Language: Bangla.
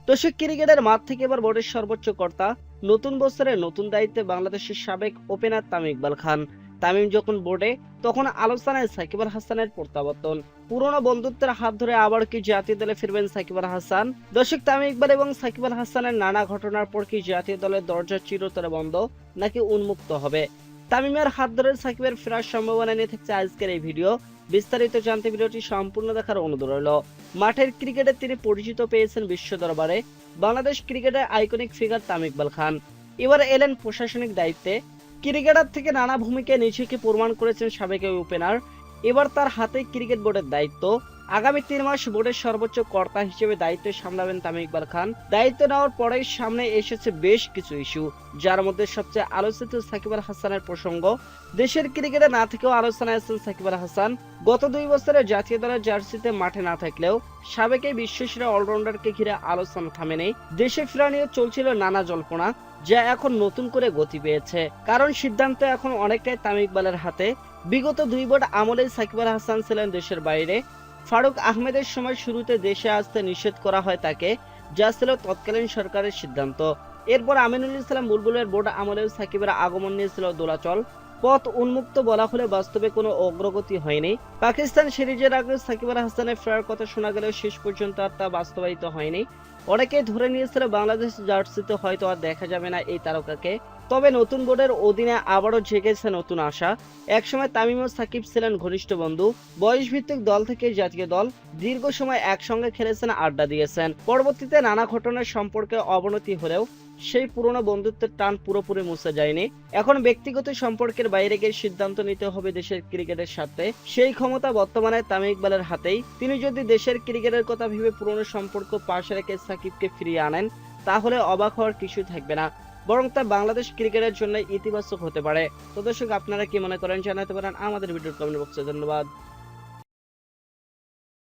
দর্শক, ক্রিকেটের মাঠ থেকে এবার বোর্ডের সর্বোচ্চ কর্তা, নতুন বছরে নতুন দায়িত্বে বাংলাদেশের সাবেক ওপেনার তামিম ইকবাল খান। তামিম যখন বোর্ডে, তখন আলোচনায় সাকিব আল হাসানের প্রত্যাবর্তন। পুরনো বন্ধুত্বের হাত ধরে আবার কি জাতীয় দলে ফিরবেন সাকিব আল হাসান? দর্শক, তামিম ইকবাল এবং সাকিব আল হাসানের নানা ঘটনার পর কি জাতীয় দলের দরজা চিরতরে বন্ধ, নাকি উন্মুক্ত হবে? তামিমের হাত ধরে সাকিবের ফেরার সম্ভাবনা নিয়ে থাকছে আজকের এই ভিডিও। বিস্তারিত জানতে ভিডিওটি সম্পূর্ণ দেখার অনুরোধ রইল। মাঠের ক্রিকেটে তিনি পরিচিত পেয়েছেন বিশ্ব দরবারে। বাংলাদেশ ক্রিকেটের আইকনিক ফিগার তামিম ইকবাল খান এবার এলেন প্রশাসনিক দায়িত্বে। ক্রিকেটার থেকে নানা ভূমিকায় নিজেকে প্রমাণ করেছেন সাবেক এই ওপেনার। এবার তার হাতে ক্রিকেট বোর্ডের দায়িত্ব। আগামী 3 মাস বোর্ডের সর্বোচ্চ কর্তা হিসেবে দায়িত্ব সামলাবেন তামিম ইকবাল খান। দায়িত্ব নেওয়ার পরেই সামনে এসেছে বেশ কিছু ইস্যু, যার মধ্যে সবচেয়ে আলোচিত সাকিব আল হাসানের প্রসঙ্গ। দেশের ক্রিকেটে না থেকেও আলোচনায় আছেন সাকিব আল হাসান। গত 2 বছরে জাতীয় দলের জার্সিতে মাঠে না থাকলেও সাবেক এই বিশ্বসেরা অলরাউন্ডারকে ঘিরে আলোচনা থামেনি। দেশে ফেরা নিয়ে চলছিল নানা জল্পনা, যা এখন নতুন করে গতি পেয়েছে, কারণ সিদ্ধান্ত এখন অনেকটাই তামিম ইকবালের হাতে। বিগত 2 বোর্ড আমলেই সাকিব আল হাসান ছিলেন দেশের বাইরে। ফারুক আহমেদের সময় শুরুতে দেশে আসতে নিষেধ করা হয় তাকে, যা ছিল তৎকালীন সরকারের সিদ্ধান্ত। এরপর আমিনুল ইসলাম বুলবুলের বোর্ড আমলেও সাকিবের আগমন নিয়েছিল দোলাচল। পথ উন্মুক্ত বলা হলে বাস্তবে কোনো অগ্রগতি হয়নি। পাকিস্তান সিরিজের আগে সাকিব আল হাসানের ফেরার কথা শোনা গেলেও শেষ পর্যন্ত আর তা বাস্তবায়িত হয়নি। অনেকেই ধরে নিয়েছিল বাংলাদেশ জার্সিতে হয়তো আর দেখা যাবে না এই তারকাকে। তবে নতুন বোর্ডের অধীনে আবারও জেগেছে নতুন আশা। একসময় তামিম ও সাকিব ছিলেন ঘনিষ্ঠ বন্ধু। বয়সভিত্তিক দল থেকে জাতীয় দল, দীর্ঘ সময় একসঙ্গে খেলেছেন, আড্ডা দিয়েছেন। পরবর্তীতে নানা ঘটনার সম্পর্কে অবনতি হলেও সেই পুরনো বন্ধুত্বের টান পুরোপুরি মুছে যায়নি। এখন ব্যক্তিগত সম্পর্কের বাইরে গিয়ে সিদ্ধান্ত নিতে হবে দেশের ক্রিকেটের সাথে। সেই ক্ষমতা বর্তমানে তামিম ইকবালের হাতেই। তিনি যদি দেশের ক্রিকেটের কথা ভেবে পুরনো সম্পর্ক পাশে রেখে সাকিবকে ফিরিয়ে আনেন, তাহলে অবাক হওয়ার কিছুই থাকবে না, বরং তা বাংলাদেশ ক্রিকেটের জন্য ইতিবাচক হতে পারে। তো দর্শক, আপনারা কি মনে করেন জানাতে পারেন আমাদের ভিডিওর কমেন্ট বক্সে। ধন্যবাদ।